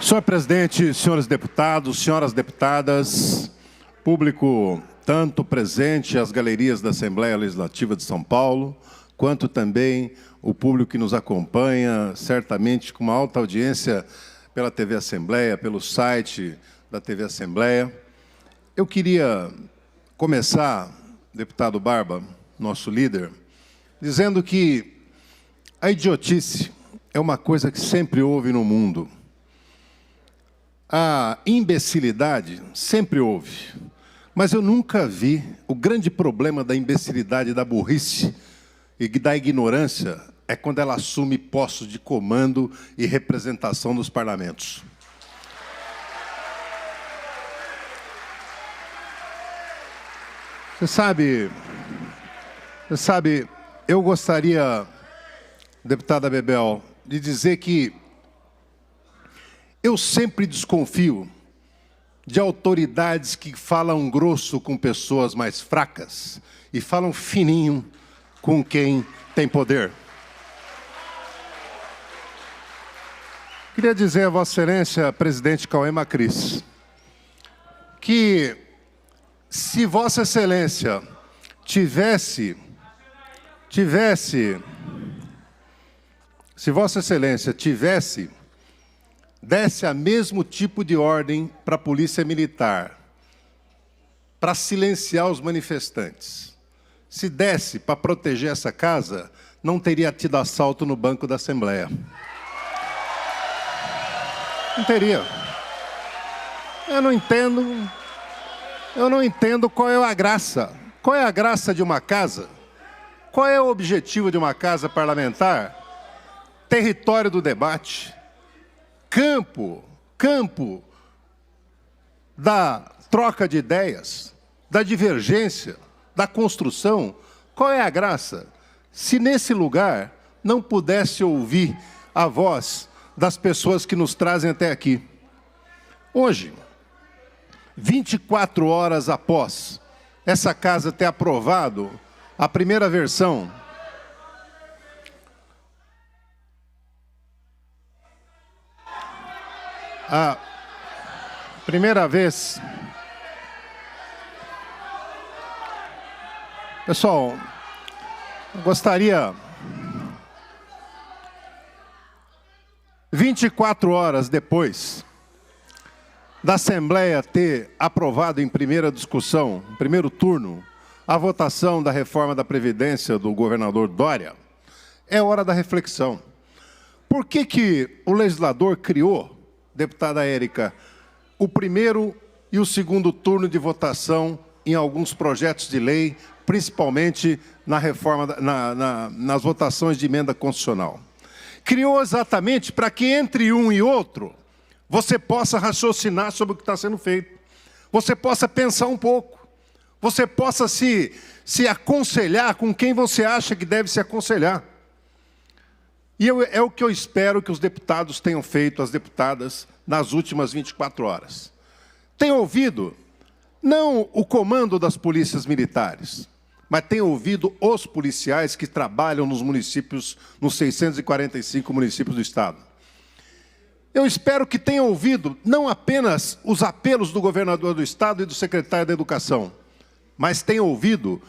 Senhor presidente, senhores deputados, senhoras deputadas, público tanto presente às galerias da Assembleia Legislativa de São Paulo, quanto também o público que nos acompanha, certamente com uma alta audiência pela TV Assembleia, pelo site da TV Assembleia. Eu queria começar, deputado Barba, nosso líder, dizendo que a idiotice é uma coisa que sempre houve no mundo. A imbecilidade sempre houve, mas eu nunca vi o grande problema da imbecilidade e da burrice e da ignorância é quando ela assume postos de comando e representação nos parlamentos. Você sabe, eu gostaria, deputada Bebel, de dizer que eu sempre desconfio de autoridades que falam grosso com pessoas mais fracas e falam fininho com quem tem poder. Queria dizer a Vossa Excelência, presidente Cauê Macris, que se Vossa Excelência desse a mesmo tipo de ordem para a Polícia Militar, para silenciar os manifestantes, se desse para proteger essa casa, não teria tido assalto no banco da Assembleia. Não teria. Eu não entendo qual é a graça. Qual é a graça de uma casa? Qual é o objetivo de uma casa parlamentar? Território do debate. Campo da troca de ideias, da divergência, da construção. Qual é a graça? Se nesse lugar não pudesse ouvir a voz das pessoas que nos trazem até aqui. Hoje, 24 horas após essa casa ter aprovado a primeira versão a primeira vez. Pessoal, eu gostaria 24 horas depois da Assembleia ter aprovado em primeira discussão, em primeiro turno, a votação da reforma da Previdência do governador Dória, é hora da reflexão. Por que o legislador criou, deputada Érica, o primeiro e o segundo turno de votação em alguns projetos de lei, principalmente na reforma, nas votações de emenda constitucional? Criou exatamente para que entre um e outro você possa raciocinar sobre o que está sendo feito, você possa pensar um pouco, você possa se aconselhar com quem você acha que deve se aconselhar. E é o que eu espero que os deputados tenham feito, as deputadas, nas últimas 24 horas. Tenham ouvido, não o comando das polícias militares, mas tenham ouvido os policiais que trabalham nos municípios, nos 645 municípios do Estado. Eu espero que tenham ouvido não apenas os apelos do governador do Estado e do secretário da Educação, mas tenham ouvido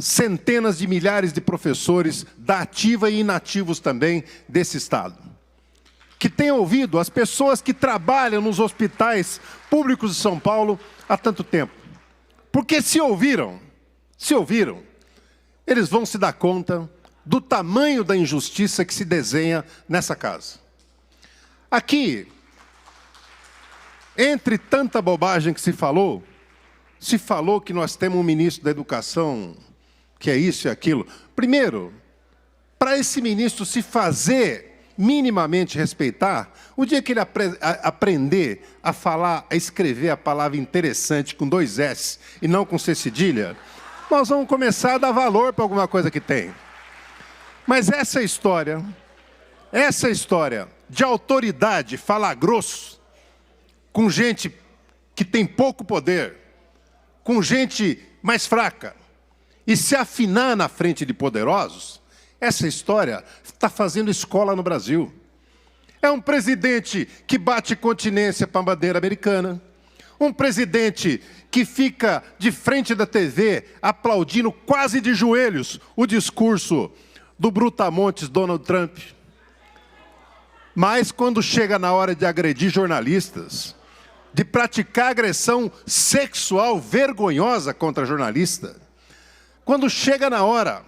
centenas de milhares de professores da ativa e inativos também desse Estado. Que tenham ouvido as pessoas que trabalham nos hospitais públicos de São Paulo há tanto tempo. Porque se ouviram, eles vão se dar conta do tamanho da injustiça que se desenha nessa casa. Aqui, entre tanta bobagem que se falou que nós temos um ministro da Educação que é isso e aquilo. Primeiro, para esse ministro se fazer minimamente respeitar, o dia que ele aprender a falar, a escrever a palavra interessante com 2 S e não com C cedilha, nós vamos começar a dar valor para alguma coisa que tem. Mas essa história de autoridade, falar grosso, com gente que tem pouco poder, com gente mais fraca, e se afinar na frente de poderosos, essa história está fazendo escola no Brasil. É um presidente que bate continência para a bandeira americana. Um presidente que fica de frente da TV aplaudindo quase de joelhos o discurso do brutamontes Donald Trump. Mas quando chega na hora de agredir jornalistas, de praticar agressão sexual vergonhosa contra jornalista, quando chega na hora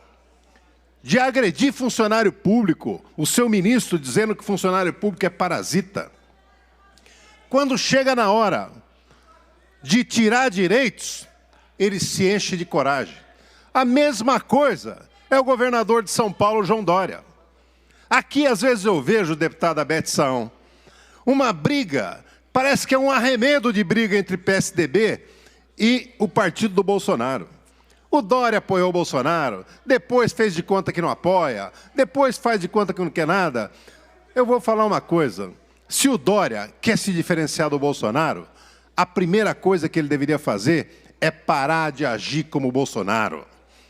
de agredir funcionário público, o seu ministro dizendo que funcionário público é parasita, quando chega na hora de tirar direitos, ele se enche de coragem. A mesma coisa é o governador de São Paulo, João Dória. Aqui, às vezes, eu vejo, deputada Beth Saão, uma briga, parece que é um arremedo de briga entre PSDB e o partido do Bolsonaro. O Dória apoiou o Bolsonaro, depois fez de conta que não apoia, depois faz de conta que não quer nada. Eu vou falar uma coisa, se o Dória quer se diferenciar do Bolsonaro, a primeira coisa que ele deveria fazer é parar de agir como o Bolsonaro.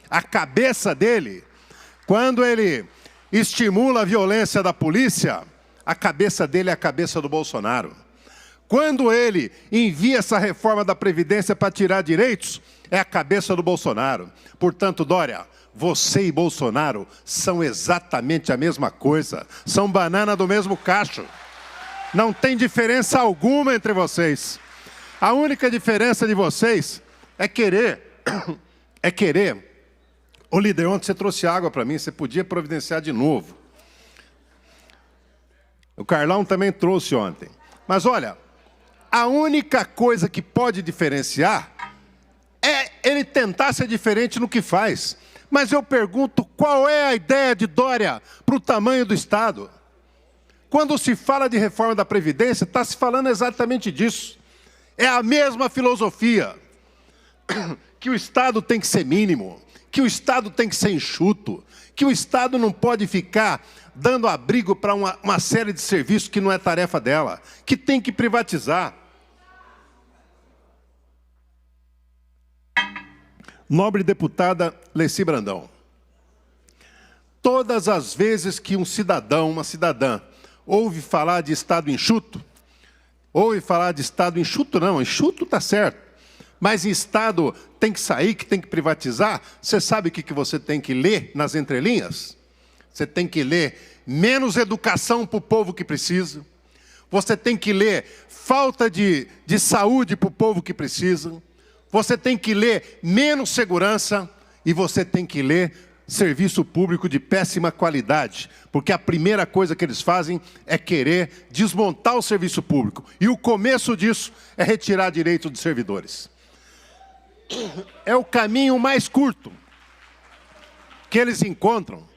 A cabeça dele, quando ele estimula a violência da polícia, a cabeça dele é a cabeça do Bolsonaro. Quando ele envia essa reforma da Previdência para tirar direitos, é a cabeça do Bolsonaro. Portanto, Dória, você e Bolsonaro são exatamente a mesma coisa. São banana do mesmo cacho. Não tem diferença alguma entre vocês. A única diferença de vocês é querer. Ô líder, ontem você trouxe água para mim, você podia providenciar de novo. O Carlão também trouxe ontem. Mas olha, a única coisa que pode diferenciar é ele tentar ser diferente no que faz. Mas eu pergunto, qual é a ideia de Dória para o tamanho do Estado? Quando se fala de reforma da Previdência, está se falando exatamente disso. É a mesma filosofia, que o Estado tem que ser mínimo, que o Estado tem que ser enxuto, que o Estado não pode ficar dando abrigo para uma série de serviços que não é tarefa dela, que tem que privatizar. Nobre deputada Leci Brandão, todas as vezes que um cidadão, uma cidadã, ouve falar de Estado enxuto, não, enxuto está certo, mas em Estado tem que sair, que tem que privatizar, você sabe o que você tem que ler nas entrelinhas? Você tem que ler menos educação para o povo que precisa, você tem que ler falta de saúde para o povo que precisa, você tem que ler menos segurança e você tem que ler serviço público de péssima qualidade, porque a primeira coisa que eles fazem é querer desmontar o serviço público. E o começo disso é retirar direito dos servidores. É o caminho mais curto que eles encontram,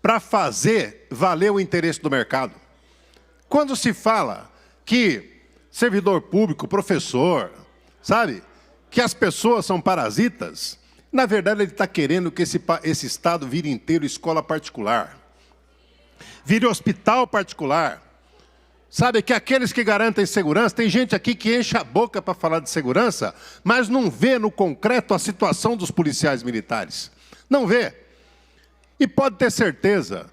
para fazer valer o interesse do mercado. Quando se fala que servidor público, professor, sabe, que as pessoas são parasitas, na verdade ele está querendo que esse Estado vire inteiro escola particular, vire hospital particular, sabe, que aqueles que garantem segurança, tem gente aqui que enche a boca para falar de segurança, mas não vê no concreto a situação dos policiais militares, não vê, e pode ter certeza,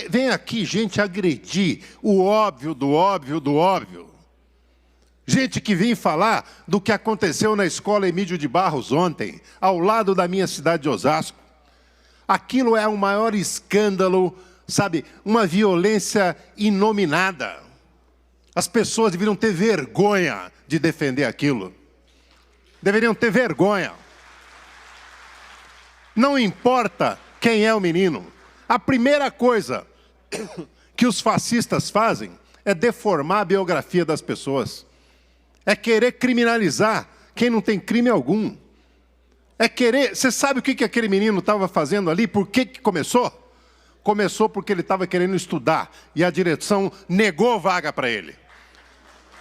vem aqui gente agredir o óbvio do óbvio do óbvio. Gente que vem falar do que aconteceu na escola Emílio de Barros ontem, ao lado da minha cidade de Osasco. Aquilo é o maior escândalo, sabe, uma violência inominada. As pessoas deveriam ter vergonha de defender aquilo. Deveriam ter vergonha. Não importa quem é o menino. A primeira coisa que os fascistas fazem é deformar a biografia das pessoas. É querer criminalizar quem não tem crime algum. É querer... Você sabe o que aquele menino estava fazendo ali? Por que começou? Começou porque ele estava querendo estudar e a direção negou vaga para ele.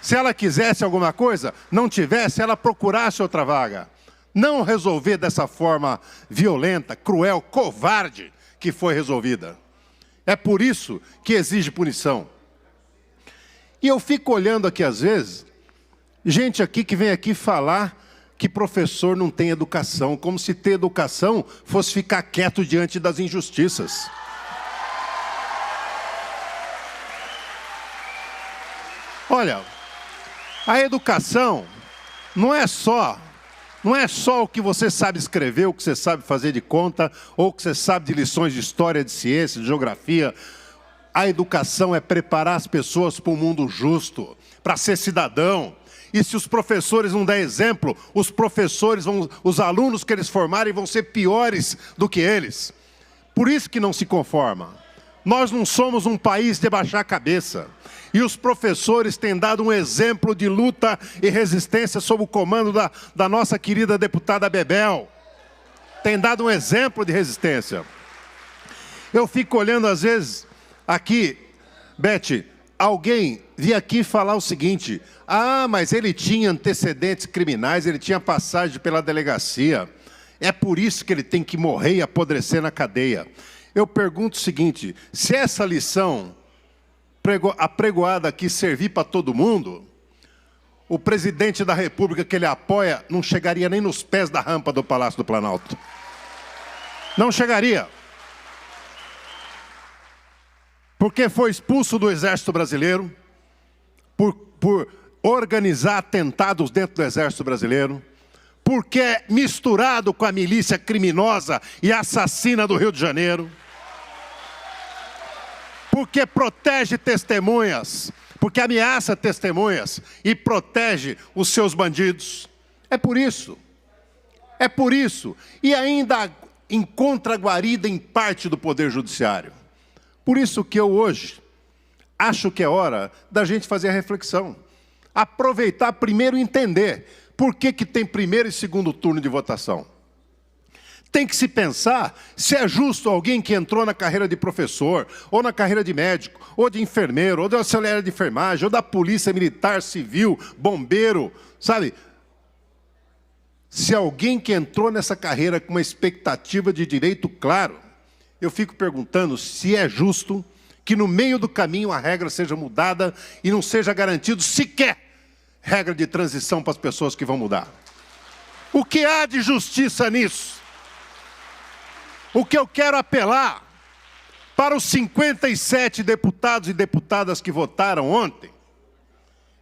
Se ela quisesse alguma coisa, não tivesse, ela procurasse outra vaga. Não resolver dessa forma violenta, cruel, covarde que foi resolvida. É por isso que exige punição. E eu fico olhando aqui às vezes, gente aqui que vem aqui falar que professor não tem educação, como se ter educação fosse ficar quieto diante das injustiças. Olha, a educação não é só o que você sabe escrever, o que você sabe fazer de conta, ou o que você sabe de lições de história, de ciência, de geografia. A educação é preparar as pessoas para um mundo justo, para ser cidadão. E se os professores não der exemplo, os alunos que eles formarem vão ser piores do que eles. Por isso que não se conforma. Nós não somos um país de baixar a cabeça. E os professores têm dado um exemplo de luta e resistência sob o comando da nossa querida deputada Bebel. Tem dado um exemplo de resistência. Eu fico olhando às vezes aqui, Beth, alguém vinha aqui falar o seguinte: ah, mas ele tinha antecedentes criminais, ele tinha passagem pela delegacia. É por isso que ele tem que morrer e apodrecer na cadeia. Eu pergunto o seguinte: se essa lição apregoada aqui servir para todo mundo, o presidente da República que ele apoia não chegaria nem nos pés da rampa do Palácio do Planalto. Não chegaria. Porque foi expulso do Exército Brasileiro, por organizar atentados dentro do Exército Brasileiro, porque é misturado com a milícia criminosa e assassina do Rio de Janeiro, porque protege testemunhas, porque ameaça testemunhas e protege os seus bandidos. É por isso. É por isso. E ainda encontra guarida em parte do Poder Judiciário. Por isso que eu hoje acho que é hora da gente fazer a reflexão. Aproveitar primeiro e entender por que tem primeiro e segundo turno de votação. Tem que se pensar se é justo alguém que entrou na carreira de professor, ou na carreira de médico, ou de enfermeiro, ou de auxiliar de enfermagem, ou da polícia militar, civil, bombeiro, sabe? Se alguém que entrou nessa carreira com uma expectativa de direito claro, eu fico perguntando se é justo que no meio do caminho a regra seja mudada e não seja garantido sequer regra de transição para as pessoas que vão mudar. O que há de justiça nisso? O que eu quero apelar para os 57 deputados e deputadas que votaram ontem,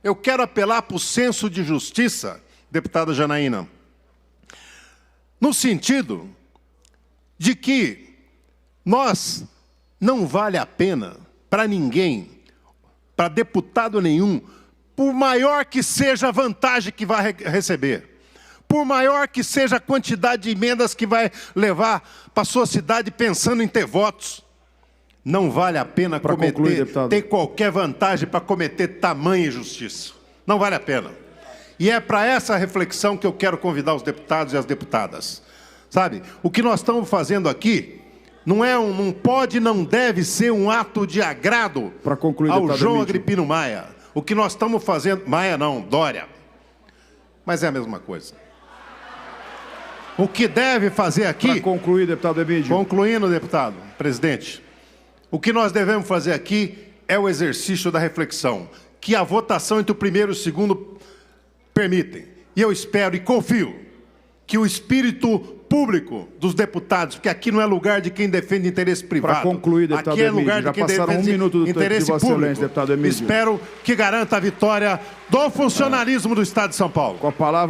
eu quero apelar para o senso de justiça, deputada Janaína, no sentido de que nós não vale a pena para ninguém, para deputado nenhum, por maior que seja a vantagem que vai receber, por maior que seja a quantidade de emendas que vai levar para a sua cidade pensando em ter votos, não vale a pena ter qualquer vantagem para cometer tamanha injustiça. Não vale a pena. E é para essa reflexão que eu quero convidar os deputados e as deputadas. Sabe, o que nós estamos fazendo aqui não pode e não deve ser um ato de agrado ao João Agripino Maia. O que nós estamos fazendo... Maia não, Dória. Mas é a mesma coisa. O que deve fazer aqui... Para concluir, deputado Emídio. Concluindo, deputado, presidente. O que nós devemos fazer aqui é o exercício da reflexão, que a votação entre o primeiro e o segundo permitem. E eu espero e confio que o espírito público dos deputados, porque aqui não é lugar de quem defende interesse privado. Para concluir, deputado aqui é lugar Emídio, de quem defende interesse público. Deputado Emídio. Espero que garanta a vitória do funcionalismo do Estado de São Paulo. Com a palavra...